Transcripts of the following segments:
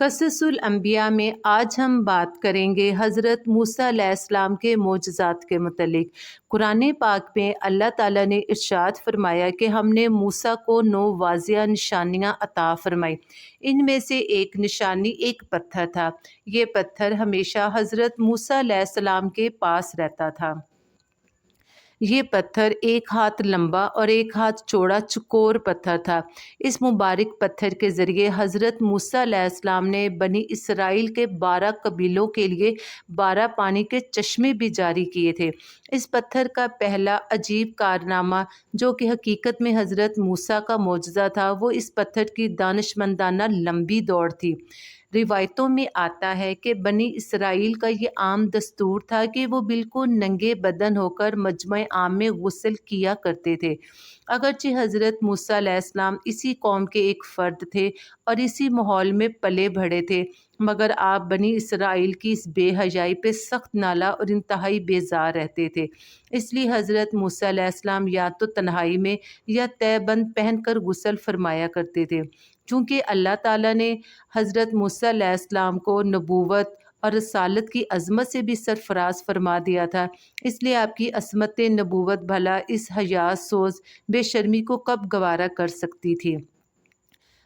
قصص الانبیاء میں آج ہم بات کریں گے حضرت موسیٰ علیہ السلام کے معجزات کے متعلق۔ قرآن پاک میں اللہ تعالیٰ نے ارشاد فرمایا کہ ہم نے موسیٰ کو 9 واضح نشانیاں عطا فرمائی۔ ان میں سے ایک نشانی ایک پتھر تھا۔ یہ پتھر ہمیشہ حضرت موسیٰ علیہ السلام کے پاس رہتا تھا۔ یہ پتھر 1 ہاتھ لمبا اور 1 ہاتھ چوڑا چکور پتھر تھا۔ اس مبارک پتھر کے ذریعے حضرت موسیٰ علیہ السلام نے بنی اسرائیل کے 12 قبیلوں کے لیے 12 پانی کے چشمے بھی جاری کیے تھے۔ اس پتھر کا پہلا عجیب کارنامہ جو کہ حقیقت میں حضرت موسیٰ کا معجزہ تھا، وہ اس پتھر کی دانشمندانہ لمبی دوڑ تھی۔ روایتوں میں آتا ہے کہ بنی اسرائیل کا یہ عام دستور تھا کہ وہ بالکل ننگے بدن ہو کر مجمع عام میں غسل کیا کرتے تھے۔ اگرچہ حضرت موسیٰ علیہ السلام اسی قوم کے ایک فرد تھے اور اسی ماحول میں پلے بڑھے تھے، مگر آپ بنی اسرائیل کی اس بے حیائی پہ سخت نالاں اور انتہائی بیزار رہتے تھے۔ اس لیے حضرت موسیٰ علیہ السلام یا تو تنہائی میں یا تہہ بند پہن کر غسل فرمایا کرتے تھے۔ چونکہ اللہ تعالیٰ نے حضرت موسیٰ علیہ السلام کو نبوت اور رسالت کی عظمت سے بھی سرفراز فرما دیا تھا، اس لیے آپ کی عصمت نبوت بھلا اس حیا سوز بے شرمی کو کب گوارا کر سکتی تھی۔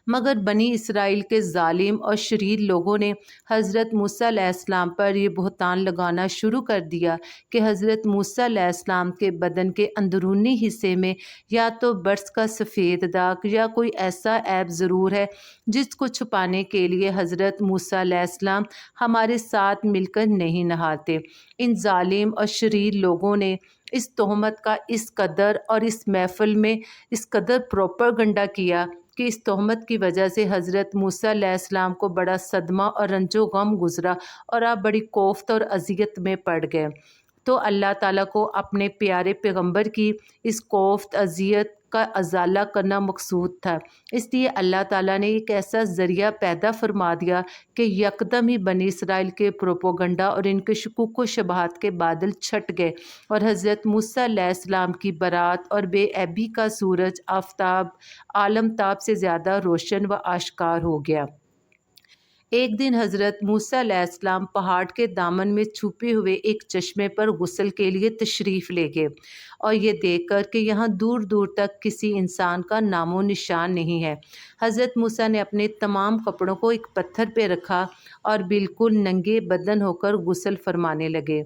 مگر بنی اسرائیل کے ظالم اور شریر لوگوں نے حضرت موسیٰ علیہ السلام پر یہ بہتان لگانا شروع کر دیا کہ حضرت موسیٰ علیہ السلام کے بدن کے اندرونی حصے میں یا تو برس کا سفید داغ یا کوئی ایسا عیب ضرور ہے جس کو چھپانے کے لیے حضرت موسیٰ علیہ السلام ہمارے ساتھ مل کر نہیں نہاتے۔ ان ظالم اور شریر لوگوں نے اس تہمت کا اس قدر اور اس محفل میں اس قدر پروپیگنڈا کیا کہ اس تہمت کی وجہ سے حضرت موسیٰ علیہ السلام کو بڑا صدمہ اور رنج و غم گزرا اور آپ بڑی کوفت اور اذیت میں پڑ گئے۔ تو اللہ تعالیٰ کو اپنے پیارے پیغمبر کی اس کوفت اذیت کا ازالہ کرنا مقصود تھا، اس لیے اللہ تعالیٰ نے ایک ایسا ذریعہ پیدا فرما دیا کہ یکدم ہی بنی اسرائیل کے پروپیگنڈا اور ان کے شکوک و شبہات کے بادل چھٹ گئے اور حضرت موسیٰ علیہ السلام کی برات اور بے عیبی کا سورج آفتاب عالم تاب سے زیادہ روشن و آشکار ہو گیا۔ ایک دن حضرت موسیٰ علیہ السلام پہاڑ کے دامن میں چھپے ہوئے ایک چشمے پر غسل کے لیے تشریف لے گئے اور یہ دیکھ کر کہ یہاں دور دور تک کسی انسان کا نام و نشان نہیں ہے، حضرت موسیٰ نے اپنے تمام کپڑوں کو ایک پتھر پہ رکھا اور بالکل ننگے بدن ہو کر غسل فرمانے لگے۔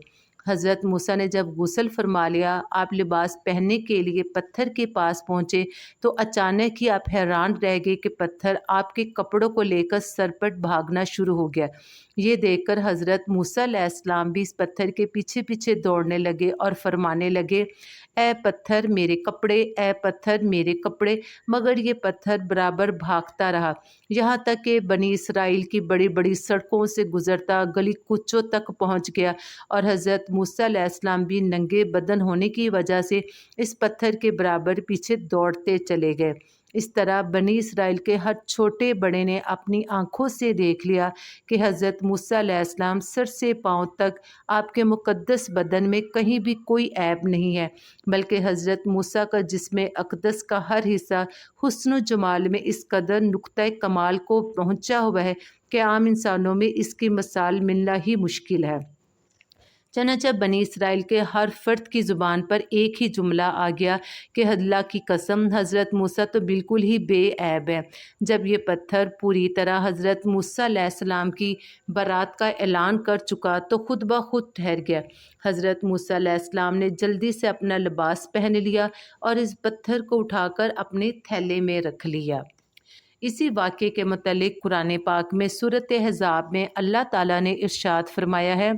حضرت موسیٰ نے جب غسل فرما لیا، آپ لباس پہننے کے لیے پتھر کے پاس پہنچے تو اچانک ہی آپ حیران رہ گئے کہ پتھر آپ کے کپڑوں کو لے کر سرپٹ بھاگنا شروع ہو گیا۔ یہ دیکھ کر حضرت موسیٰ علیہ السلام بھی اس پتھر کے پیچھے پیچھے دوڑنے لگے اور فرمانے لگے، اے پتھر میرے کپڑے، اے پتھر میرے کپڑے، مگر یہ پتھر برابر بھاگتا رہا، یہاں تک کہ بنی اسرائیل کی بڑی بڑی سڑکوں سے گزرتا گلی کوچوں تک پہنچ گیا اور حضرت موسیٰ علیہ السلام بھی ننگے بدن ہونے کی وجہ سے اس پتھر کے برابر پیچھے دوڑتے چلے گئے۔ اس طرح بنی اسرائیل کے ہر چھوٹے بڑے نے اپنی آنکھوں سے دیکھ لیا کہ حضرت موسیٰ علیہ السلام سر سے پاؤں تک آپ کے مقدس بدن میں کہیں بھی کوئی عیب نہیں ہے، بلکہ حضرت موسیٰ کا جسم اقدس کا ہر حصہ حسن و جمال میں اس قدر نقطۂ کمال کو پہنچا ہوا ہے کہ عام انسانوں میں اس کی مثال ملنا ہی مشکل ہے۔ چنانچہ بنی اسرائیل کے ہر فرد کی زبان پر ایک ہی جملہ آ گیا کہ اللہ کی قسم حضرت موسیٰ تو بالکل ہی بے عیب ہے۔ جب یہ پتھر پوری طرح حضرت موسیٰ علیہ السلام کی برات کا اعلان کر چکا تو خود بخود ٹھہر گیا۔ حضرت موسیٰ علیہ السلام نے جلدی سے اپنا لباس پہن لیا اور اس پتھر کو اٹھا کر اپنے تھیلے میں رکھ لیا۔ اسی واقعے کے متعلق قرآن پاک میں سورۃ احزاب میں اللہ تعالیٰ نے ارشاد فرمایا ہے،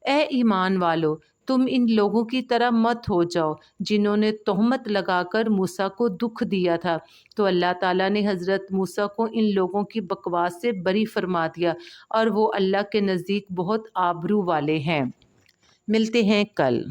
اے ایمان والو، تم ان لوگوں کی طرح مت ہو جاؤ جنہوں نے تہمت لگا کر موسیٰ کو دکھ دیا تھا۔ تو اللہ تعالیٰ نے حضرت موسیٰ کو ان لوگوں کی بکواس سے بری فرما دیا اور وہ اللہ کے نزدیک بہت آبرو والے ہیں۔ ملتے ہیں کل۔